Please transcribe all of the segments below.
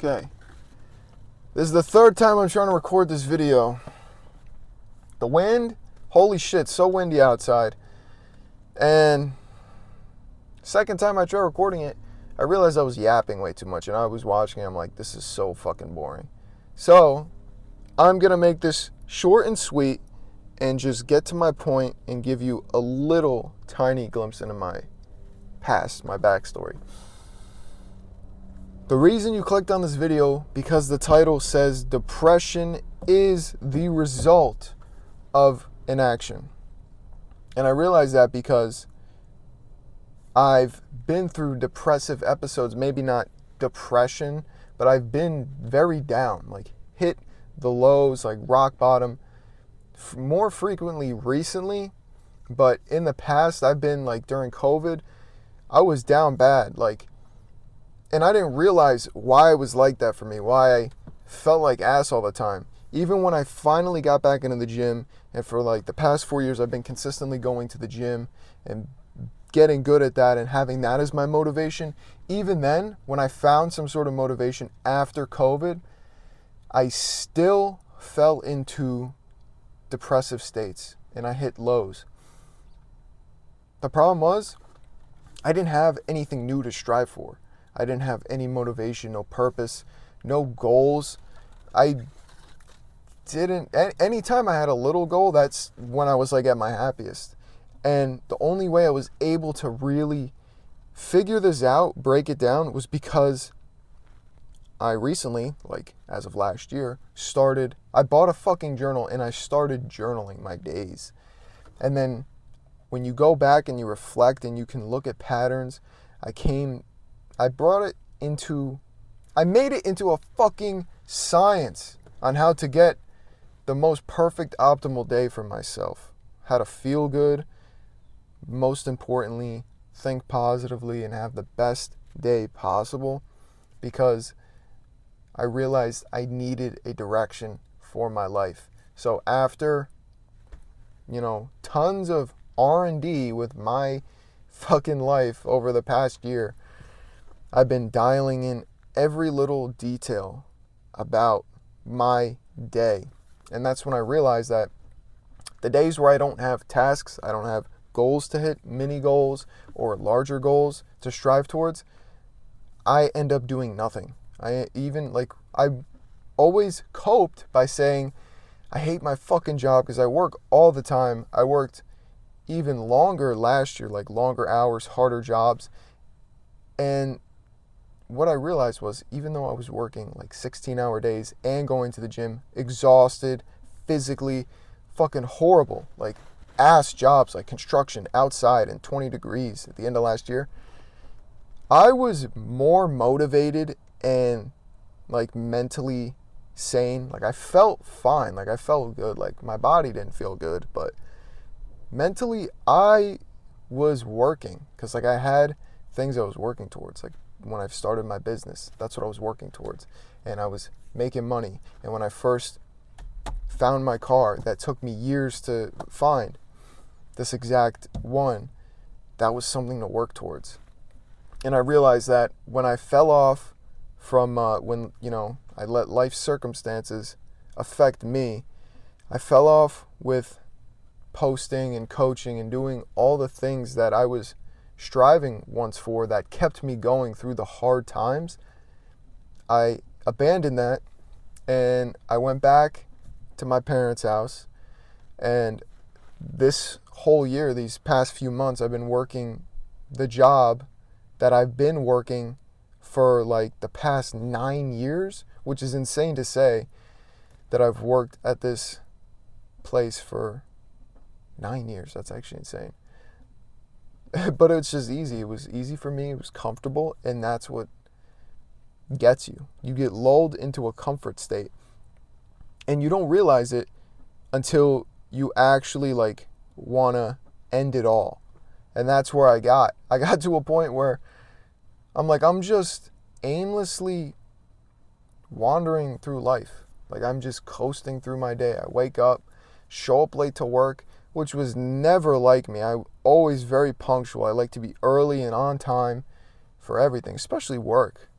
Okay. This is the third time I'm trying to record this video. The wind, holy shit, so windy outside. And second time I tried recording it, I realized I was yapping way too much, and I was watching it, I'm like, this is so fucking boring. So, I'm gonna make this short and sweet and just get to my point and give you a little tiny glimpse into my past, my backstory. The reason you clicked on this video, because the title says depression is the result of inaction. And I realize that because I've been through depressive episodes, maybe not depression, but I've been very down, like hit the lows, like rock bottom, more frequently recently. But in the past, I've been like during COVID, I was down bad, like, and I didn't realize why it was like that for me, why I felt like ass all the time. Even when I finally got back into the gym, and for like the past 4 years, I've been consistently going to the gym and getting good at that and having that as my motivation. Even then, when I found some sort of motivation after COVID, I still fell into depressive states and I hit lows. The problem was, I didn't have anything new to strive for. I didn't have any motivation, no purpose, no goals. Anytime I had a little goal, that's when I was like at my happiest. And the only way I was able to really figure this out, break it down, was because I recently, like as of last year, I bought a fucking journal and I started journaling my days. And then when you go back and you reflect and you can look at patterns, I made it into a fucking science on how to get the most perfect optimal day for myself. How to feel good, most importantly, think positively and have the best day possible, because I realized I needed a direction for my life. So after, tons of R&D with my fucking life over the past year, I've been dialing in every little detail about my day. And that's when I realized that the days where I don't have tasks, I don't have goals to hit, mini goals or larger goals to strive towards, I end up doing nothing. I always coped by saying, I hate my fucking job because I work all the time. I worked even longer last year, like longer hours, harder jobs. And what I realized was, even though I was working like 16-hour days and going to the gym, exhausted, physically, fucking horrible, like ass jobs, like construction outside in 20 degrees at the end of last year, I was more motivated and like mentally sane. Like I felt fine, like I felt good, like my body didn't feel good, but mentally I was working because like I had things I was working towards. Like when I started my business, that's what I was working towards, and I was making money. And when I first found my car that took me years to find, this exact one, that was something to work towards. And I realized that when I fell off from when I let life circumstances affect me, I fell off with posting and coaching and doing all the things that I was striving once for that kept me going through the hard times. I abandoned that and I went back to my parents' house, and this whole year, these past few months, I've been working the job that I've been working for like the past 9 years, which is insane to say that I've worked at this place for 9 years. That's actually insane. But it's just easy. It was easy for me. It was comfortable. And that's what gets you. You get lulled into a comfort state. And you don't realize it until you actually like want to end it all. And that's where I got to a point where I'm just aimlessly wandering through life. Like I'm just coasting through my day. I wake up, show up late to work, which was never like me. I'm always very punctual. I like to be early and on time for everything, especially work.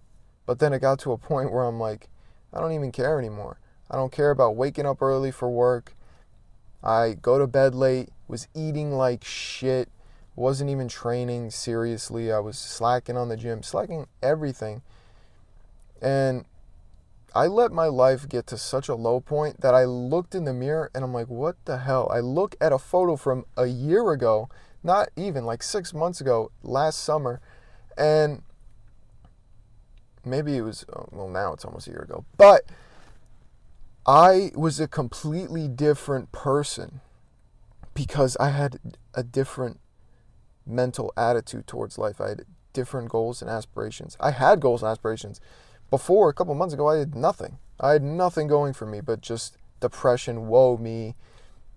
But then it got to a point where I'm like, I don't even care anymore. I don't care about waking up early for work. I go to bed late, was eating like shit, wasn't even training seriously. I was slacking on the gym, slacking everything. And I let my life get to such a low point that I looked in the mirror and I'm like, what the hell? I look at a photo from a year ago, not even like 6 months ago, last summer, and maybe it was, well, now it's almost a year ago, but I was a completely different person because I had a different mental attitude towards life. I had different goals and aspirations. I had goals and aspirations. Before, a couple months ago, I had nothing. I had nothing going for me but just depression, woe me.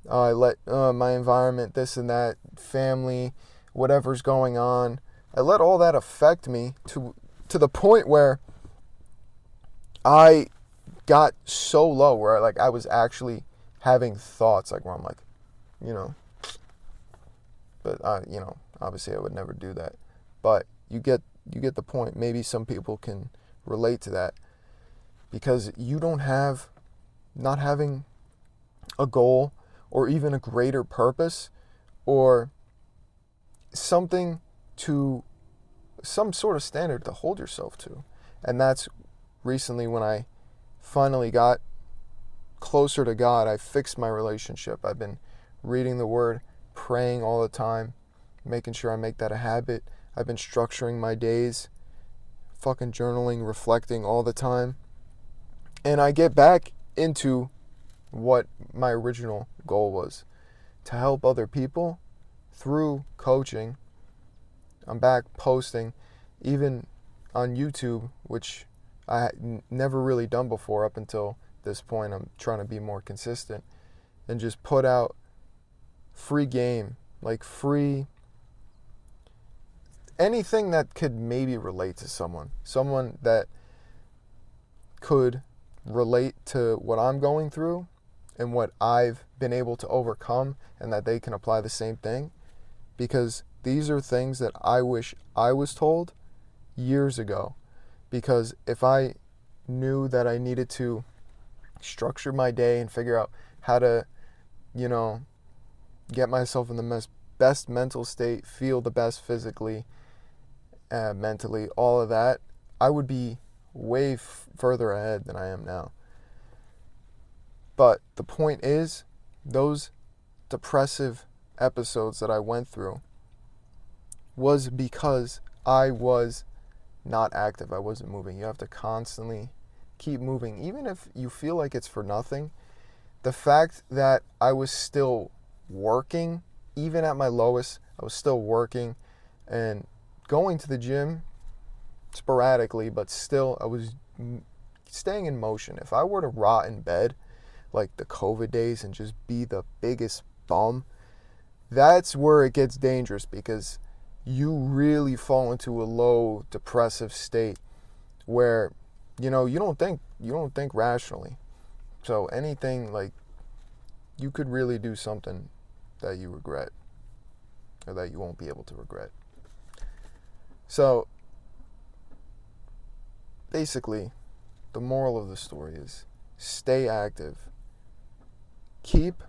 I let my environment, this and that, family, whatever's going on, I let all that affect me to the point where I got so low where I was actually having thoughts like where I'm like, you know, but obviously I would never do that. But you get the point. Maybe some people can relate to that because you don't have, not having a goal or even a greater purpose or something to, some sort of standard to hold yourself to. And that's recently when I finally got closer to God. I fixed my relationship. I've been reading the Word, praying all the time, making sure I make that a habit. I've been structuring my days, fucking journaling, reflecting all the time. And I get back into what my original goal was, to help other people through coaching. I'm back posting, even on YouTube, which I had never really done before up until this point. I'm trying to be more consistent and just put out free game, like free anything that could maybe relate to someone that could relate to what I'm going through and what I've been able to overcome, and that they can apply the same thing, because these are things that I wish I was told years ago. Because if I knew that I needed to structure my day and figure out how to, get myself in the best mental state, feel the best physically, mentally, all of that, I would be way further ahead than I am now. But the point is, those depressive episodes that I went through was because I was not active. I wasn't moving. You have to constantly keep moving. Even if you feel like it's for nothing, the fact that I was still working, even at my lowest, I was still working and going to the gym sporadically, but still I was staying in motion. If I were to rot in bed like the COVID days and just be the biggest bum, that's where it gets dangerous, because you really fall into a low depressive state where you don't think rationally. So anything, like, you could really do something that you regret, or that you won't be able to regret. So basically, the moral of the story is stay active. Keep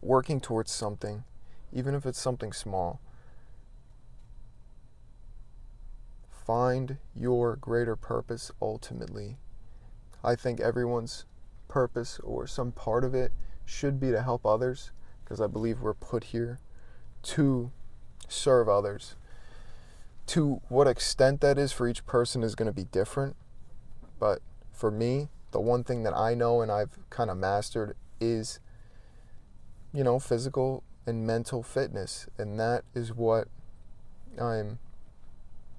working towards something, even if it's something small. Find your greater purpose ultimately. I think everyone's purpose, or some part of it, should be to help others, because I believe we're put here to serve others. To what extent that is for each person is going to be different. But for me, the one thing that I know and I've kind of mastered is, physical and mental fitness. And that is what I'm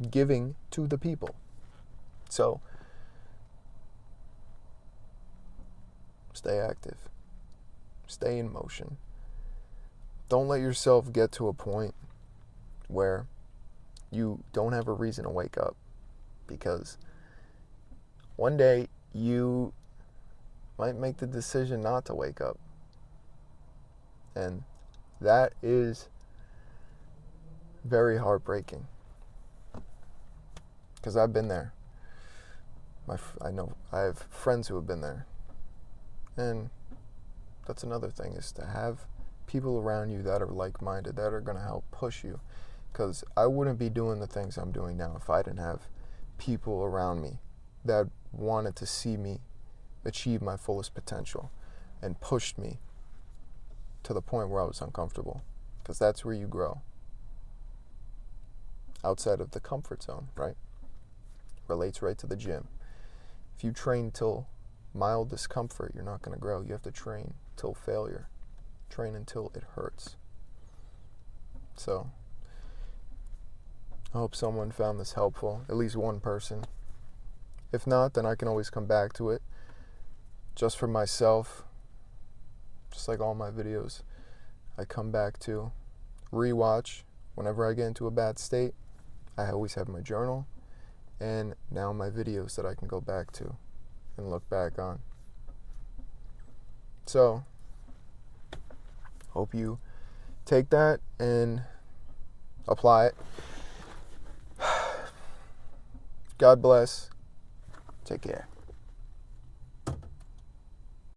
giving to the people. So, stay active. Stay in motion. Don't let yourself get to a point where you don't have a reason to wake up, because one day you might make the decision not to wake up. And that is very heartbreaking, because I've been there. I know I have friends who have been there. And that's another thing, is to have people around you that are like-minded, that are going to help push you. Because I wouldn't be doing the things I'm doing now if I didn't have people around me that wanted to see me achieve my fullest potential and pushed me to the point where I was uncomfortable. Because that's where you grow. Outside of the comfort zone, right? Relates right to the gym. If you train till mild discomfort, you're not going to grow. You have to train till failure. Train until it hurts. So, I hope someone found this helpful, at least one person. If not, then I can always come back to it. Just for myself, just like all my videos, I come back to rewatch whenever I get into a bad state. I always have my journal and now my videos that I can go back to and look back on. So, hope you take that and apply it. God bless. Take care.